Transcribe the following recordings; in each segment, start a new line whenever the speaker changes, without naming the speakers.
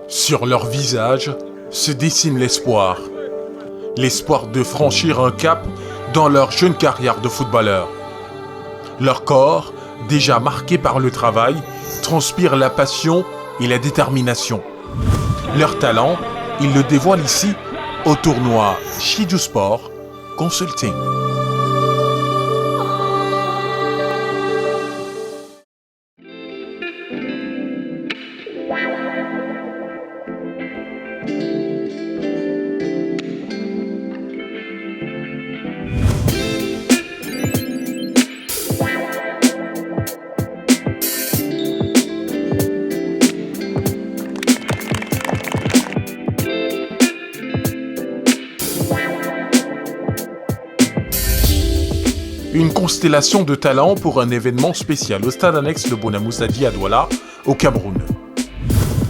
Sur leur visage se dessine l'espoir. L'espoir de franchir un cap dans leur jeune carrière de footballeur. Leur corps, déjà marqué par le travail, transpire la passion et la détermination. Leur talent, ils le dévoilent ici au tournoi Chidu Sport Consulting. Une constellation de talents pour un événement spécial au stade annexe de Bonamoussadi à Douala, au Cameroun.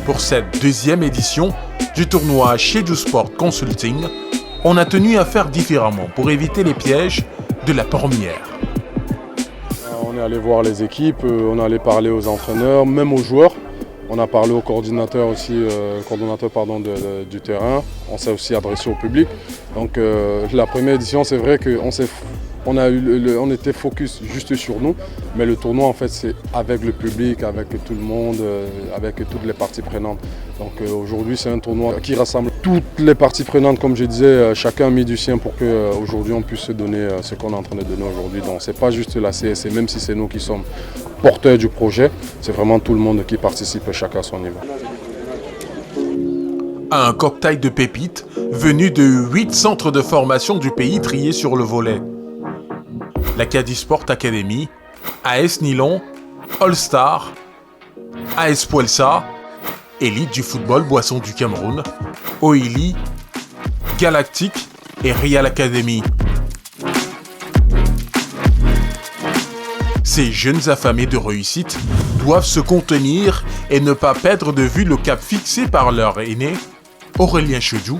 Pour cette deuxième édition du tournoi Chidu Sport Consulting, on a tenu à faire différemment pour éviter les pièges de la première.
On est allé voir les équipes, on est allé parler aux entraîneurs, même aux joueurs. On a parlé au coordinateur aussi, du terrain. On s'est aussi adressé au public. Donc la première édition, c'est vrai qu'on était focus juste sur nous, mais le tournoi en fait c'est avec le public, avec tout le monde, avec toutes les parties prenantes. Donc aujourd'hui c'est un tournoi qui rassemble toutes les parties prenantes, comme je disais, chacun a mis du sien pour qu'aujourd'hui on puisse se donner ce qu'on est en train de donner aujourd'hui. Donc c'est pas juste la CSC, même si c'est nous qui sommes porteurs du projet, c'est vraiment tout le monde qui participe, chacun à son niveau.
Un cocktail de pépites venu de 8 centres de formation du pays triés sur le volet. L'Acadie Sport Academy, AS Nilon, All Star, AS Puelsa, Élite du football Boisson du Cameroun, Oili, Galactic et Real Academy. Ces jeunes affamés de réussite doivent se contenir et ne pas perdre de vue le cap fixé par leur aîné, Aurélien Chedjou,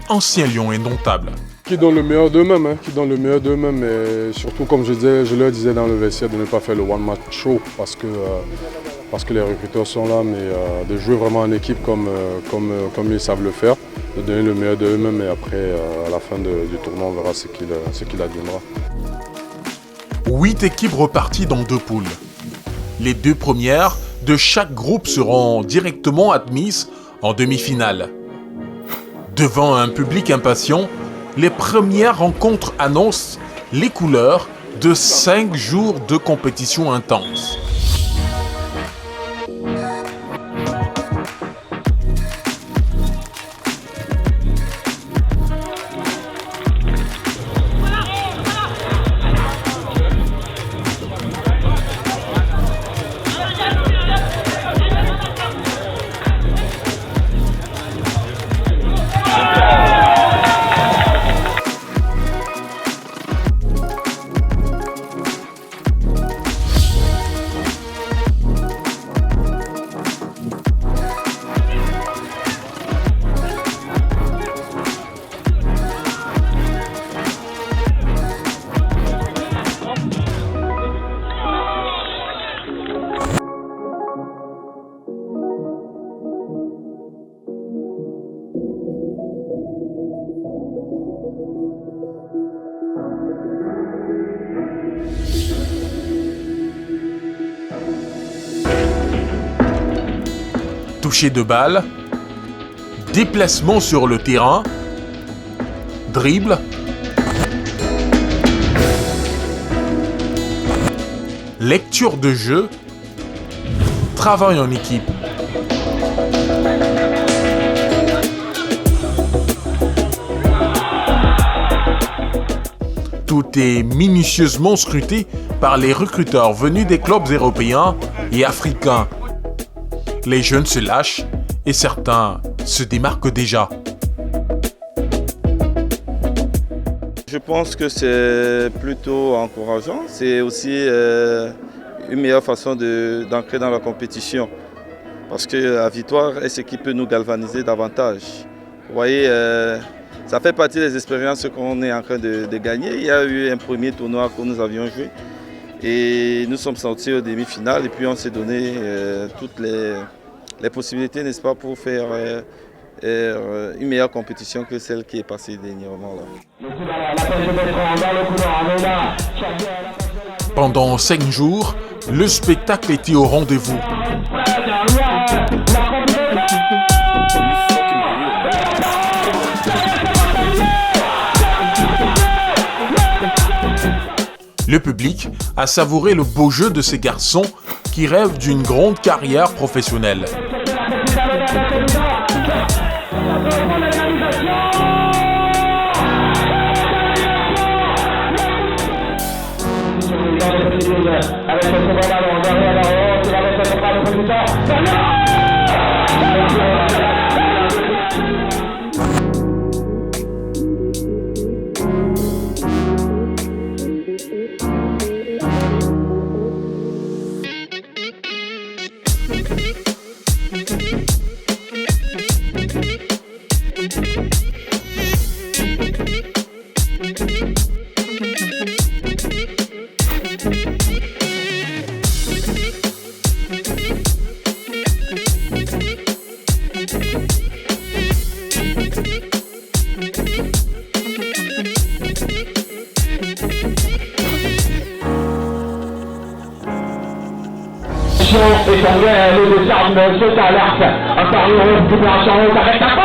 ancien lion indomptable.
Qui donnent le meilleur d'eux-mêmes, et surtout comme je leur disais dans le vestiaire de ne pas faire le one match show parce que les recruteurs sont là, mais de jouer vraiment en équipe comme ils savent le faire, de donner le meilleur d'eux-mêmes et après à la fin du tournoi on verra ce qu'il adviendra.
8 équipes reparties dans 2 poules. Les 2 premières de chaque groupe seront directement admises en demi-finale. Devant un public impatient, les premières rencontres annoncent les couleurs de 5 jours de compétition intense. Toucher de balle, déplacement sur le terrain, dribble, lecture de jeu, travail en équipe. Tout est minutieusement scruté par les recruteurs venus des clubs européens et africains. Les jeunes se lâchent et certains se démarquent déjà.
Je pense que c'est plutôt encourageant. C'est aussi une meilleure façon d'ancrer dans la compétition. Parce que la victoire est ce qui peut nous galvaniser davantage. Vous voyez, ça fait partie des expériences qu'on est en train de gagner. Il y a eu un premier tournoi que nous avions joué. Et nous sommes sortis aux demi-finales et puis on s'est donné toutes les possibilités, n'est-ce pas, pour faire une meilleure compétition que celle qui est passée dernièrement là.
Pendant 5 jours, le spectacle était au rendez-vous. Le public a savouré le beau jeu de ces garçons qui rêvent d'une grande carrière professionnelle.
Et son lien, le descend, saute à l'arc. Encore une récupération, on s'arrête à fond.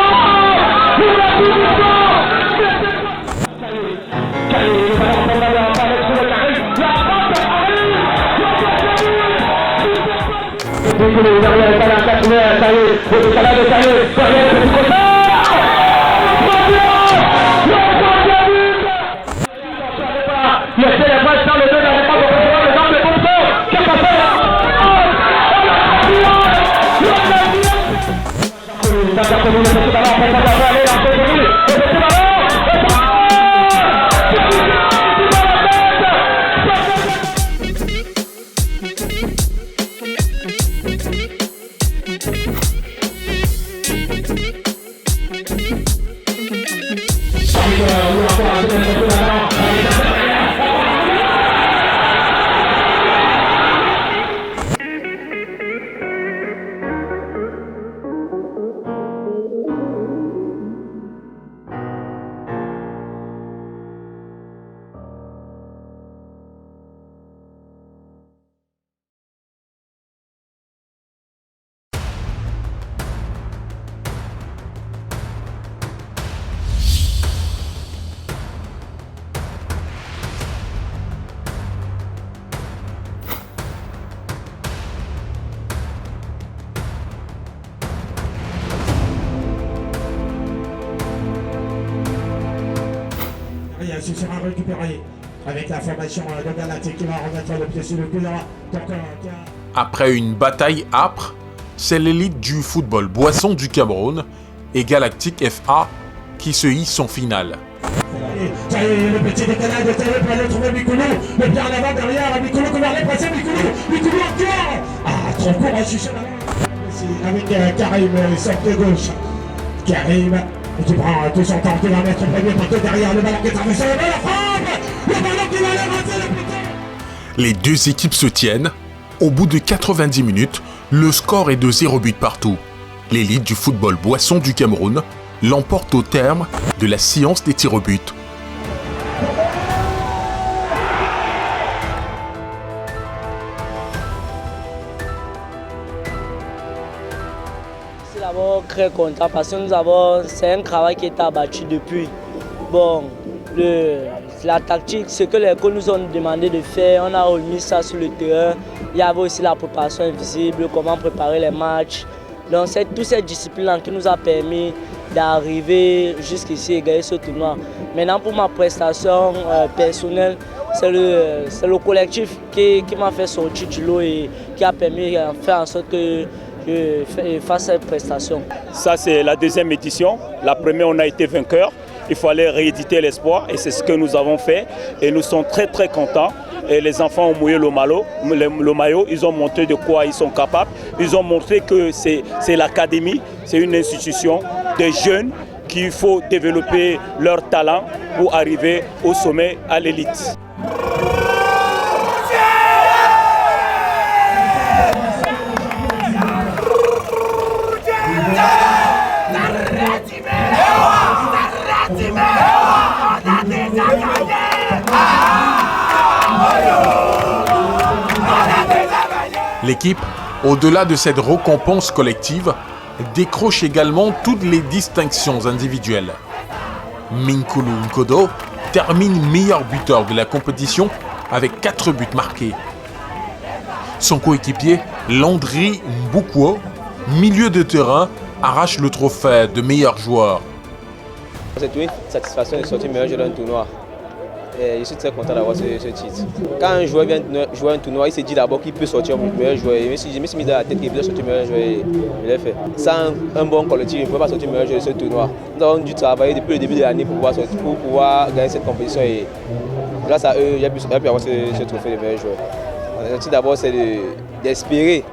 Ce sera récupéré avec la formation de Galactique qui va remettre le pied sur le pied.
Après une bataille âpre, c'est l'élite du football Boisson du Cameroun et Galactique FA qui se hissent en finale.
Le petit décalage de Taïe pour aller trouver Micoulou. Le bien en avant derrière, Micoulou qui va aller passer Micoulou encore. Ah, trop court à chercher là. Avec Karim, il sort de gauche. Karim. Qui prend tout son temps, qui va mettre le premier poteau derrière le ballon qui est traversé, le ballon frappe. Le ballon qui va aller rater le poteau.
Les deux équipes se tiennent. Au bout de 90 minutes, le score est de 0 but partout. L'élite du football Boisson du Cameroun l'emporte au terme de la séance des tirs au but.
D'abord très content parce que c'est un travail qui est abattu depuis. Bon, la tactique, ce que les coachs nous ont demandé de faire, on a remis ça sur le terrain. Il y avait aussi la préparation invisible, comment préparer les matchs. Donc c'est toutes ces disciplines qui nous a permis d'arriver jusqu'ici et gagner ce tournoi. Maintenant pour ma prestation personnelle, c'est le collectif qui m'a fait sortir du lot et qui a permis de faire en sorte que je fasse cette prestation.
Ça c'est la deuxième édition. La première on a été vainqueur. Il fallait rééditer l'espoir et c'est ce que nous avons fait. Et nous sommes très très contents. Et les enfants ont mouillé le maillot, ils ont montré de quoi ils sont capables. Ils ont montré que c'est l'académie, c'est une institution de jeunes qu'il faut développer leur talent pour arriver au sommet, à l'élite.
L'équipe, au-delà de cette récompense collective, décroche également toutes les distinctions individuelles. Minkulu Nkodo termine meilleur buteur de la compétition avec 4 buts marqués. Son coéquipier, Landry Mbouko, milieu de terrain, arrache le trophée de meilleur joueur.
C'est une satisfaction de sortir meilleur joueur d'un tournoi. Et je suis très content d'avoir ce titre. Quand un joueur vient jouer un tournoi, il se dit d'abord qu'il peut sortir meilleur joueur. Je me suis mis dans la tête qu'il peut sortir meilleur joueur et je l'ai fait. Sans un bon collectif, je ne peux pas sortir meilleur joueur de ce tournoi. Nous avons dû travailler depuis le début de l'année pour pouvoir gagner cette compétition. Et grâce à eux, j'ai pu avoir ce trophée de meilleur joueur. L'objectif d'abord, c'est d'espérer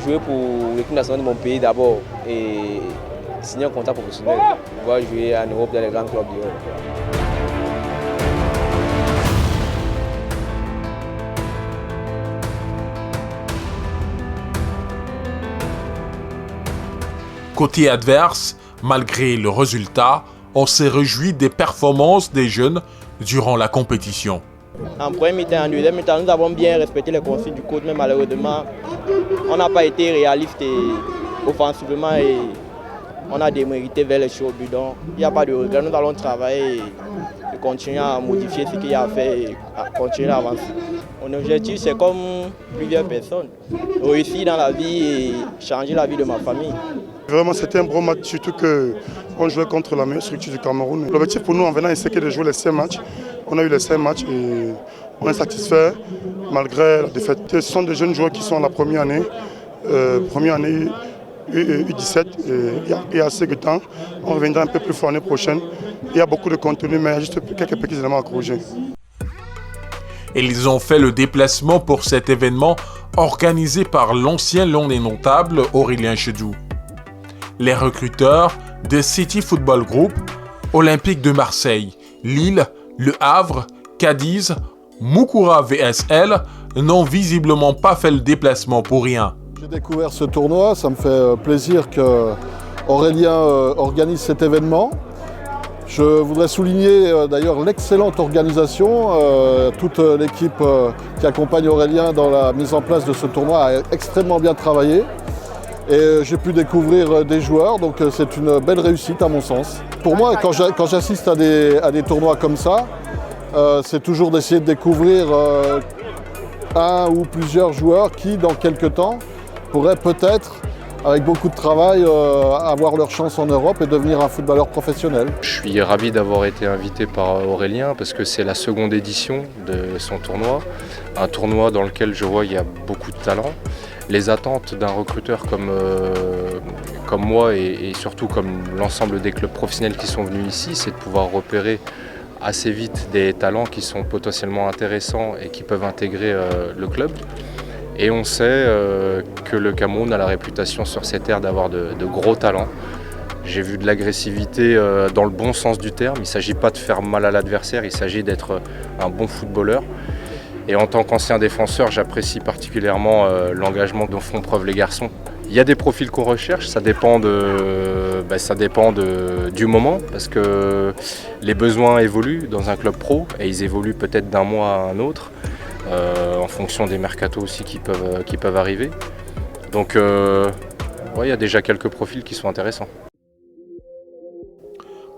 jouer pour l'équipe nationale de mon pays d'abord et signer un contrat professionnel pour pouvoir jouer en Europe dans les grands clubs d'Europe.
Côté adverse, malgré le résultat, on s'est réjoui des performances des jeunes durant la compétition.
En premier mi-temps, en deuxième mi-temps, nous avons bien respecté les consignes du coach, mais malheureusement, on n'a pas été réaliste offensivement et on a démérité vers les chauds buts. Donc, il n'y a pas de regret. Nous allons travailler et continuer à modifier ce qu'il y a à faire et à continuer à avancer. Mon objectif, c'est comme plusieurs personnes, réussir dans la vie et changer la vie de ma famille.
Vraiment, c'était un bon match, surtout qu'on jouait contre la meilleure structure du Cameroun. L'objectif pour nous en venant, c'était de jouer les 5 matchs. On a eu les 5 matchs et on est satisfait malgré la défaite. Ce sont des jeunes joueurs qui sont à la première année U17. Il y a assez de temps. On reviendra un peu plus fort l'année prochaine. Il y a beaucoup de contenu, mais il y a juste quelques petits éléments à corriger.
Ils ont fait le déplacement pour cet événement organisé par l'ancien Lion des Notables, Aurélien Chedou. Les recruteurs de City Football Group, Olympique de Marseille, Lille, Le Havre, Cadiz, Moukoura VSL n'ont visiblement pas fait le déplacement pour rien.
J'ai découvert ce tournoi, ça me fait plaisir qu'Aurélien organise cet événement. Je voudrais souligner d'ailleurs l'excellente organisation. Toute l'équipe qui accompagne Aurélien dans la mise en place de ce tournoi a extrêmement bien travaillé. Et j'ai pu découvrir des joueurs, donc c'est une belle réussite à mon sens. Pour moi, quand j'assiste à des tournois comme ça, c'est toujours d'essayer de découvrir un ou plusieurs joueurs qui, dans quelques temps, pourraient peut-être, avec beaucoup de travail, avoir leur chance en Europe et devenir un footballeur professionnel.
Je suis ravi d'avoir été invité par Aurélien parce que c'est la seconde édition de son tournoi. Un tournoi dans lequel je vois qu'il y a beaucoup de talent. Les attentes d'un recruteur comme moi et surtout comme l'ensemble des clubs professionnels qui sont venus ici, c'est de pouvoir repérer assez vite des talents qui sont potentiellement intéressants et qui peuvent intégrer le club. Et on sait que le Cameroun a la réputation sur ces terres d'avoir de gros talents. J'ai vu de l'agressivité dans le bon sens du terme. Il ne s'agit pas de faire mal à l'adversaire, il s'agit d'être un bon footballeur. Et en tant qu'ancien défenseur, j'apprécie particulièrement l'engagement dont font preuve les garçons. Il y a des profils qu'on recherche, ça dépend du moment, parce que les besoins évoluent dans un club pro, et ils évoluent peut-être d'un mois à un autre, en fonction des mercatos aussi qui peuvent arriver. Donc il y a déjà quelques profils qui sont intéressants.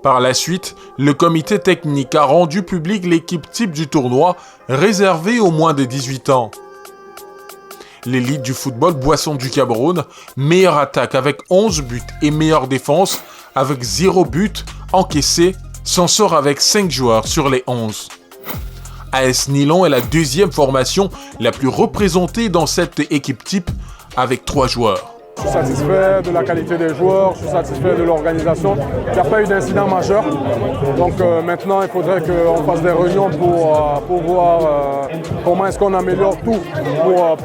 Par la suite, le comité technique a rendu public l'équipe type du tournoi réservée aux moins de 18 ans. L'élite du football Boisson du Cameroun, meilleure attaque avec 11 buts et meilleure défense avec 0 but encaissé, s'en sort avec 5 joueurs sur les 11. AS Nilon est la deuxième formation la plus représentée dans cette équipe type avec 3 joueurs.
Je suis satisfait de la qualité des joueurs, je suis satisfait de l'organisation. Il n'y a pas eu d'incident majeur. Donc maintenant, il faudrait qu'on fasse des réunions pour voir comment est-ce qu'on améliore tout pour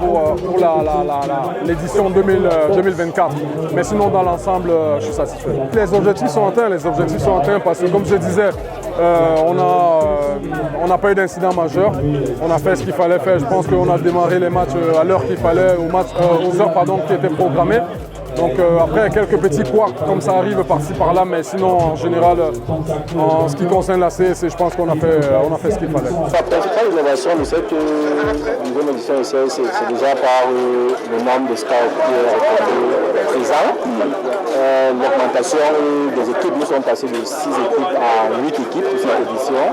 l'édition 2024. Mais sinon, dans l'ensemble, je suis satisfait. Les objectifs sont atteints parce que, comme je disais, on n'a pas eu d'incident majeur. On a fait ce qu'il fallait faire. Je pense qu'on a démarré les matchs à l'heure qu'il fallait, aux heures qui étaient programmées. Donc après, quelques petits couacs comme ça arrive par-ci par-là, mais sinon en général, en ce qui concerne la CSC, je pense qu'on a fait ce qu'il fallait.
La principale innovation de cette deuxième édition de CSC, c'est déjà par le nombre de scouts qui est présent. L'augmentation des équipes, nous sommes passés de 6 équipes à 8 équipes pour cette édition.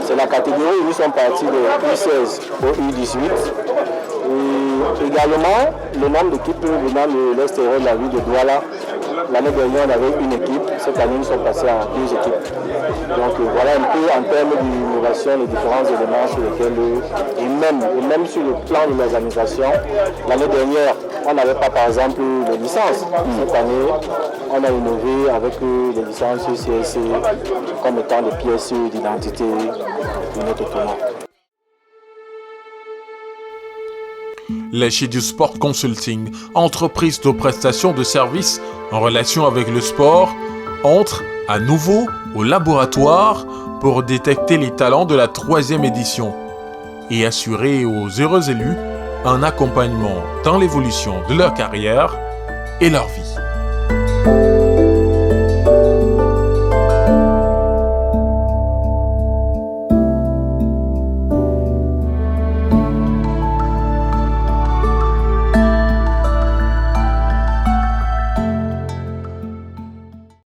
C'est la catégorie où nous sommes partis de U16 au U18. Et également, le nombre d'équipes venant de l'extérieur de la ville de Douala. L'année dernière, on avait une équipe. Cette année, nous sommes passés à 2 équipes. Donc voilà un peu en termes d'innovation les différents éléments sur lesquels, et même sur le plan de l'organisation. L'année dernière, on n'avait pas par exemple les licences. Cette année, on a innové avec les licences CSC comme étant des pièces d'identité de notre tournoi.
L'Echidu Sport Consulting, entreprise de prestation de services en relation avec le sport, entre à nouveau au laboratoire pour détecter les talents de la 3e édition et assurer aux heureux élus un accompagnement dans l'évolution de leur carrière et leur vie.